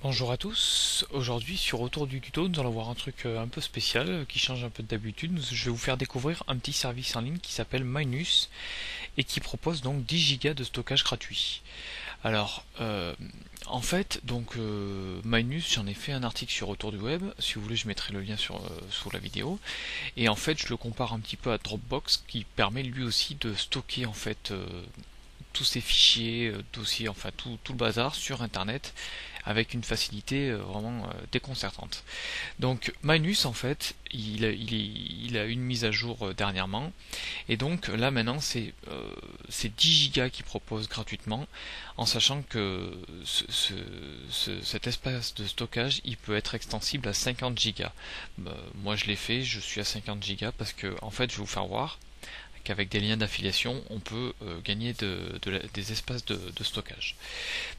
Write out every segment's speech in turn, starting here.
Bonjour à tous, aujourd'hui sur Autour du tuto nous allons voir un truc un peu spécial qui change un peu d'habitude. Je vais vous faire découvrir un petit service en ligne qui s'appelle Minus et qui propose donc 10 Go de stockage gratuit. Alors en fait Minus, j'en ai fait un article sur Autour du web, si vous voulez je mettrai le lien sous la vidéo, et en fait je le compare un petit peu à Dropbox qui permet lui aussi de stocker en fait tous ces fichiers, dossiers, enfin tout le bazar sur internet avec une facilité vraiment déconcertante. Donc Minus en fait il a une mise à jour dernièrement, et donc là maintenant c'est 10 Go qu'il propose gratuitement, en sachant que cet espace de stockage il peut être extensible à 50 Go. Moi je l'ai fait, je suis à 50 Go parce que en fait je vais vous faire voir qu'avec des liens d'affiliation, on peut gagner des espaces de stockage.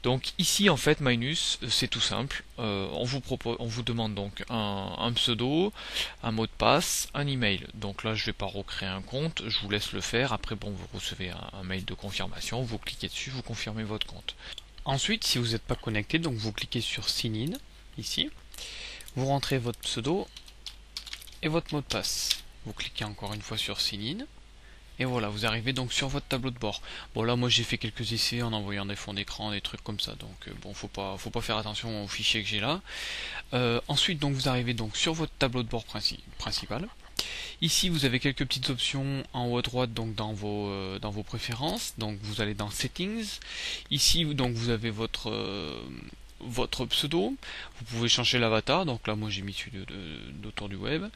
Donc ici en fait Minus, c'est tout simple. On vous demande donc un pseudo, un mot de passe, un email. Donc là je vais pas recréer un compte, je vous laisse le faire. Après bon, vous recevez un mail de confirmation, vous cliquez dessus, vous confirmez votre compte. Ensuite, si vous n'êtes pas connecté, donc vous cliquez sur Sign in ici, vous rentrez votre pseudo et votre mot de passe. Vous cliquez encore une fois sur Sign in. Et voilà, vous arrivez donc sur votre tableau de bord. Bon là moi j'ai fait quelques essais en envoyant des fonds d'écran, des trucs comme ça, donc bon faut pas faire attention aux fichiers que j'ai là. Ensuite donc vous arrivez donc sur votre tableau de bord principal. Ici vous avez quelques petites options en haut à droite, donc dans vos préférences, donc vous allez dans Settings. Ici donc vous avez votre pseudo, vous pouvez changer l'avatar, donc là moi j'ai mis celui d'Autour du web.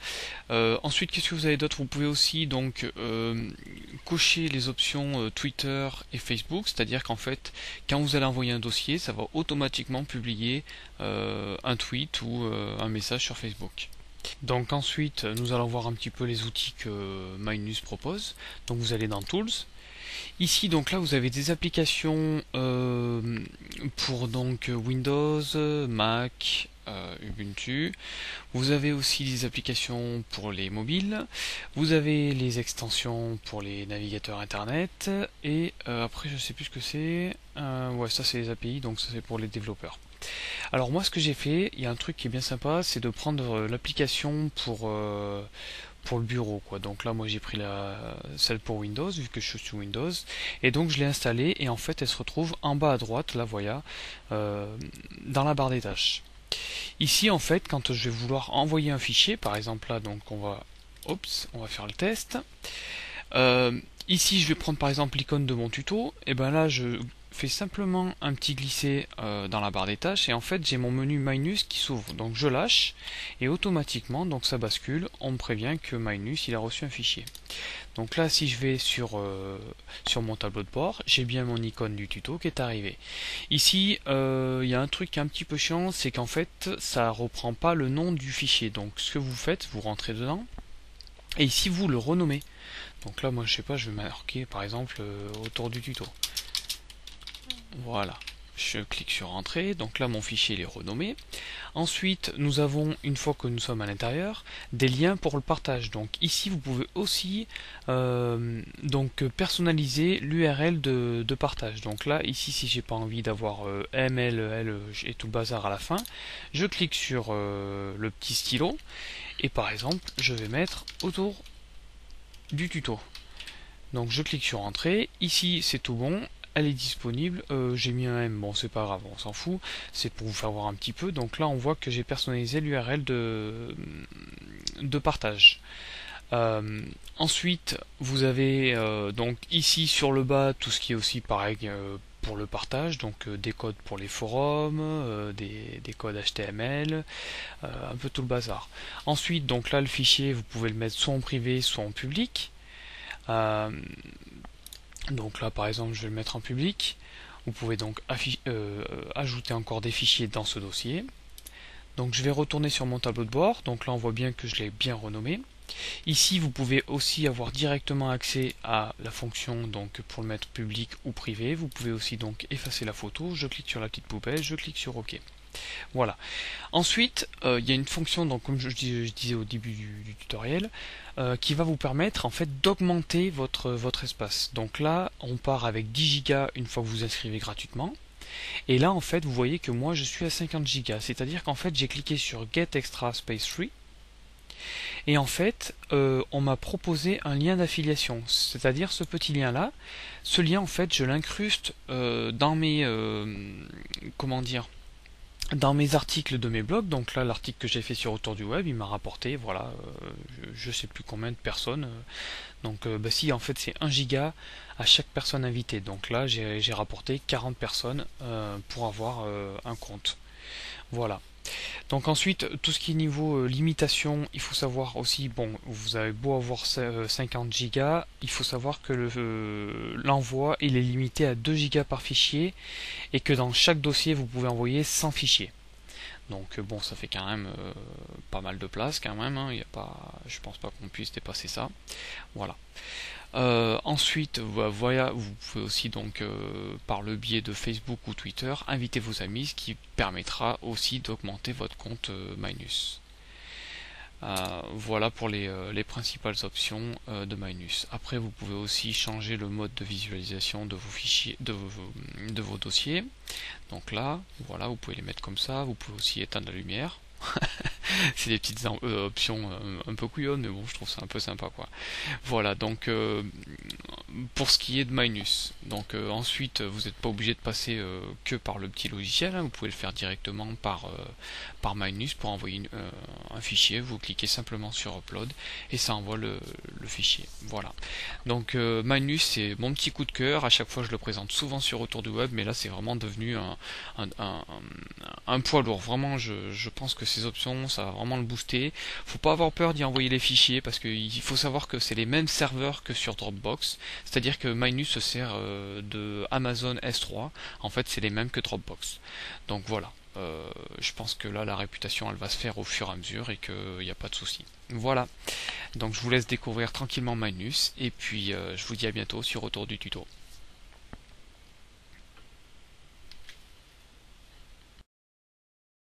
Ensuite qu'est-ce que vous avez d'autre? Vous pouvez aussi donc cocher les options Twitter et Facebook, c'est-à-dire qu'en fait quand vous allez envoyer un dossier, ça va automatiquement publier un tweet ou un message sur Facebook. Donc ensuite nous allons voir un petit peu les outils que Minus propose. Donc vous allez dans Tools. Ici donc là vous avez des applications pour donc Windows, Mac, Ubuntu. Vous avez aussi des applications pour les mobiles. Vous avez les extensions pour les navigateurs internet. Et après je sais plus ce que c'est. Ouais, ça c'est les API, donc ça c'est pour les développeurs. Alors moi ce que j'ai fait, il y a un truc qui est bien sympa, c'est de prendre l'application pour le bureau quoi. Donc là moi j'ai pris celle pour Windows vu que je suis sur Windows, et donc je l'ai installée, et en fait elle se retrouve en bas à droite, la voilà, dans la barre des tâches. Ici en fait quand je vais vouloir envoyer un fichier, par exemple là donc on va faire le test. Ici je vais prendre par exemple l'icône de mon tuto, et ben là je fais simplement un petit glisser dans la barre des tâches, et en fait j'ai mon menu Minus qui s'ouvre, donc je lâche et automatiquement donc ça bascule, on me prévient que Minus il a reçu un fichier. Donc là si je vais sur mon tableau de bord, j'ai bien mon icône du tuto qui est arrivé. Ici il y a un truc un petit peu chiant, c'est qu'en fait ça reprend pas le nom du fichier, donc ce que vous faites, vous rentrez dedans et ici vous le renommez. Donc là moi je sais pas, je vais marquer par exemple autour du tuto. Voilà, je clique sur Entrée, donc là mon fichier il est renommé. Ensuite nous avons, une fois que nous sommes à l'intérieur, des liens pour le partage. Donc ici vous pouvez aussi donc personnaliser l'URL de partage. Donc là ici si j'ai pas envie d'avoir MLL et tout le bazar à la fin, je clique sur le petit stylo et par exemple je vais mettre autour du tuto. Donc je clique sur Entrée, ici c'est tout bon, elle est disponible, j'ai mis un M, bon c'est pas grave, on s'en fout, c'est pour vous faire voir un petit peu. Donc là on voit que j'ai personnalisé l'URL de partage. Ensuite vous avez donc ici sur le bas tout ce qui est aussi pareil pour le partage, donc des codes pour les forums, des codes HTML, un peu tout le bazar. Ensuite donc là le fichier vous pouvez le mettre soit en privé soit en public. Donc là par exemple je vais le mettre en public. Vous pouvez donc ajouter encore des fichiers dans ce dossier. Donc je vais retourner sur mon tableau de bord. Donc là on voit bien que je l'ai bien renommé. Ici vous pouvez aussi avoir directement accès à la fonction donc pour le mettre public ou privé. Vous pouvez aussi donc effacer la photo. Je clique sur la petite poubelle, je clique sur OK. Voilà. Ensuite, il y a une fonction, donc comme je disais au début du tutoriel, qui va vous permettre en fait d'augmenter votre espace. Donc là, on part avec 10 Go une fois que vous inscrivez gratuitement. Et là en fait vous voyez que moi je suis à 50 Go, c'est-à-dire qu'en fait j'ai cliqué sur Get Extra Space Free et en fait on m'a proposé un lien d'affiliation, c'est-à-dire ce petit lien là. Ce lien en fait je l'incruste dans mes comment dire, dans mes articles de mes blogs. Donc là l'article que j'ai fait sur Autour du Web il m'a rapporté voilà je sais plus combien de personnes donc bah si en fait c'est 1 giga à chaque personne invitée. Donc là j'ai rapporté 40 personnes pour avoir un compte. Voilà. Donc ensuite, tout ce qui est niveau limitation, il faut savoir aussi, bon, vous avez beau avoir 50 gigas, il faut savoir que l'envoi il est limité à 2 gigas par fichier et que dans chaque dossier vous pouvez envoyer 100 fichiers. Donc bon, ça fait quand même pas mal de place quand même, hein. Il y a pas, je pense pas qu'on puisse dépasser ça. Voilà. Ensuite, voilà, vous pouvez aussi donc par le biais de Facebook ou Twitter inviter vos amis, ce qui permettra aussi d'augmenter votre compte Minus. Voilà pour les principales options de Minus. Après, vous pouvez aussi changer le mode de visualisation de vos fichiers, de vos dossiers. Donc là, voilà, vous pouvez les mettre comme ça. Vous pouvez aussi éteindre la lumière. C'est des petites options un peu couillonnes, mais bon, je trouve ça un peu sympa, quoi. Voilà, donc pour ce qui est de Minus. Donc ensuite, vous n'êtes pas obligé de passer que par le petit logiciel, hein. Vous pouvez le faire directement par Minus pour envoyer un fichier. Vous cliquez simplement sur Upload et ça envoie le fichier. Voilà. Donc Minus, c'est mon petit coup de cœur. À chaque fois, je le présente souvent sur Autour du Web, mais là, c'est vraiment devenu un poids lourd. Vraiment, je pense que ces options, ça va vraiment le booster. Faut pas avoir peur d'y envoyer les fichiers parce qu'il faut savoir que c'est les mêmes serveurs que sur Dropbox. C'est-à-dire que Minus se sert de Amazon S3. En fait, c'est les mêmes que Dropbox. Donc voilà. Je pense que là, la réputation, elle va se faire au fur et à mesure et qu'il n'y a pas de souci. Voilà. Donc je vous laisse découvrir tranquillement Minus et puis je vous dis à bientôt sur Autour du Tuto.